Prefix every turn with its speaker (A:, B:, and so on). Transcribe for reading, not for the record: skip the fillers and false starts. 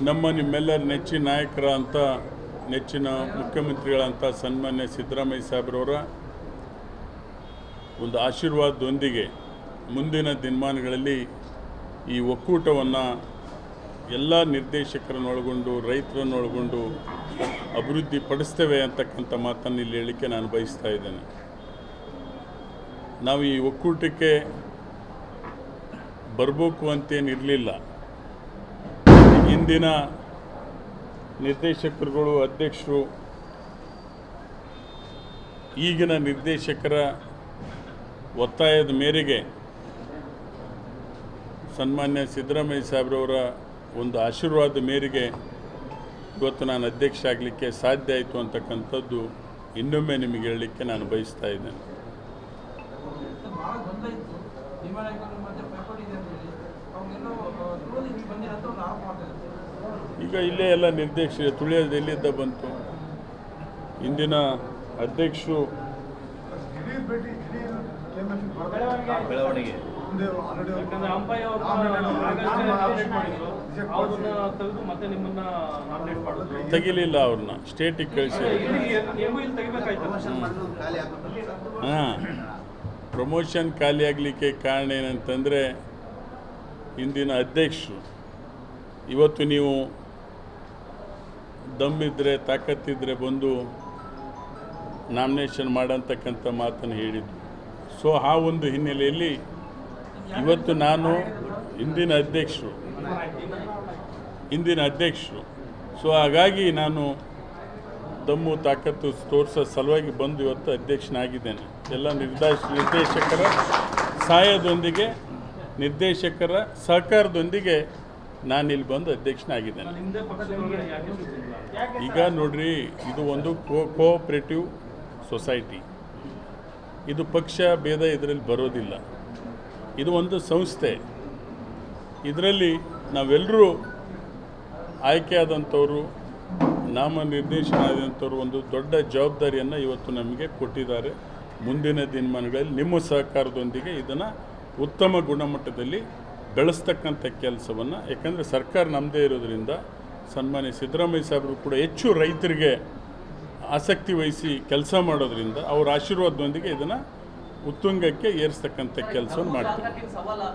A: ನಿಮ್ಮೆಲ್ಲರ ನೆಚ್ಚಿನ ನಾಯಕರ ಅಂತ ನೆಚ್ಚಿನ ಮುಖ್ಯಮಂತ್ರಿಗಳಂತ ಸನ್ಮಾನ್ಯ ಸಿದ್ದರಾಮಯ್ಯ ಸಾಹೇಬ್ರವರ ಒಂದು ಆಶೀರ್ವಾದದೊಂದಿಗೆ ಮುಂದಿನ ದಿನಮಾನಗಳಲ್ಲಿ ಈ ಒಕ್ಕೂಟವನ್ನು ಎಲ್ಲ ನಿರ್ದೇಶಕರನ್ನೊಳಗೊಂಡು ರೈತರನ್ನೊಳಗೊಂಡು ಅಭಿವೃದ್ಧಿ ಪಡಿಸ್ತೇವೆ ಅಂತಕ್ಕಂಥ ಮಾತನ್ನು ಇಲ್ಲಿ ಹೇಳಲಿಕ್ಕೆ ನಾನು ಬಯಸ್ತಾ ಇದ್ದೇನೆ. ನಾವು ಈ ಒಕ್ಕೂಟಕ್ಕೆ ಬರಬೇಕು ಅಂತೇನಿರಲಿಲ್ಲ. ಹಿಂದಿನ ನಿರ್ದೇಶಕರುಗಳು, ಅಧ್ಯಕ್ಷರು, ಈಗಿನ ನಿರ್ದೇಶಕರ ಒತ್ತಾಯದ ಮೇರೆಗೆ ಸನ್ಮಾನ್ಯ ಸಿದ್ದರಾಮಯ್ಯ ಸಾಹೇಬ್ರವರ ಒಂದು ಆಶೀರ್ವಾದ ಮೇರೆಗೆ ಇವತ್ತು ನಾನು ಅಧ್ಯಕ್ಷ ಆಗಲಿಕ್ಕೆ ಸಾಧ್ಯ ಆಯಿತು ಅಂತಕ್ಕಂಥದ್ದು ಇನ್ನೊಮ್ಮೆ ನಿಮಗೆ ಹೇಳಲಿಕ್ಕೆ ನಾನು ಬಯಸ್ತಾ ಇದ್ದೇನೆ. ಈಗ ಇಲ್ಲೇ ಎಲ್ಲ ನಿರ್ದೇಶಕ ತುಳಿಯೋದು ಎಲ್ಲಿದ್ದ ಬಂತು. ಇಂದಿನ ಅಧ್ಯಕ್ಷರು ತೆಗಿಲಿಲ್ಲ, ಅವ್ರನ್ನ ಸ್ಟೇಟಿಗೆ ಕಳಿಸಿ. ಪ್ರಮೋಷನ್ ಖಾಲಿ ಆಗಲಿಕ್ಕೆ ಕಾರಣ ಏನಂತಂದರೆ ಇಂದಿನ ಅಧ್ಯಕ್ಷರು ಇವತ್ತು ನೀವು ದಮ್ಮಿದ್ರೆ ತಾಕತ್ತಿದ್ರೆ ಬಂದು ನಾಮಿನೇಷನ್ ಮಾಡಂತಕ್ಕಂಥ ಮಾತನ್ನು ಹೇಳಿದ್ದು. ಸೊ ಆ ಒಂದು ಹಿನ್ನೆಲೆಯಲ್ಲಿ ಇವತ್ತು ನಾನು ಇಂದಿನ ಅಧ್ಯಕ್ಷರು ಸೊ ಹಾಗಾಗಿ ನಾನು ದಮ್ಮು ತಾಕತ್ತು ತೋರಿಸೋ ಸಲುವಾಗಿ ಬಂದು ಇವತ್ತು ಅಧ್ಯಕ್ಷನಾಗಿದ್ದೇನೆ. ಎಲ್ಲ ನಿರ್ದೇಶಕರ ಸಹಾಯದೊಂದಿಗೆ, ನಿರ್ದೇಶಕರ ಸಹಕಾರದೊಂದಿಗೆ ನಾನಿಲ್ಲಿ ಬಂದು ಅಧ್ಯಕ್ಷನಾಗಿದ್ದೇನೆ. ಈಗ ನೋಡ್ರಿ, ಇದು ಒಂದು ಕೋಆಪರೇಟಿವ್ ಸೊಸೈಟಿ. ಇದು ಪಕ್ಷ ಭೇದ ಇದರಲ್ಲಿ ಬರೋದಿಲ್ಲ. ಇದು ಒಂದು ಸಂಸ್ಥೆ. ಇದರಲ್ಲಿ ನಾವೆಲ್ಲರೂ ಆಯ್ಕೆಯಾದಂಥವರು, ನಾಮನಿರ್ದೇಶನ ಆದಂಥವ್ರು ಒಂದು ದೊಡ್ಡ ಜವಾಬ್ದಾರಿಯನ್ನು ಇವತ್ತು ನಮಗೆ ಕೊಟ್ಟಿದ್ದಾರೆ. ಮುಂದಿನ ದಿನಮಾನಗಳಲ್ಲಿ ನಿಮ್ಮ ಸಹಕಾರದೊಂದಿಗೆ ಇದನ್ನು ಉತ್ತಮ ಗುಣಮಟ್ಟದಲ್ಲಿ ಬೆಳೆಸ್ತಕ್ಕಂಥ ಕೆಲಸವನ್ನು, ಯಾಕಂದರೆ ಸರ್ಕಾರ ನಮ್ಮದೇ ಇರೋದರಿಂದ ಸನ್ಮಾನ್ಯ ಸಿದ್ದರಾಮಯ್ಯ ಸಾಹೇಬರು ಕೂಡ ಹೆಚ್ಚು ರೈತರಿಗೆ ಆಸಕ್ತಿ ವಹಿಸಿ ಕೆಲಸ ಮಾಡೋದ್ರಿಂದ ಅವರ ಆಶೀರ್ವಾದದೊಂದಿಗೆ ಇದನ್ನು ಉತ್ತುಂಗಕ್ಕೆ ಏರಿಸ್ತಕ್ಕಂಥ ಕೆಲಸವನ್ನು ಮಾಡ್ತೀವಿ.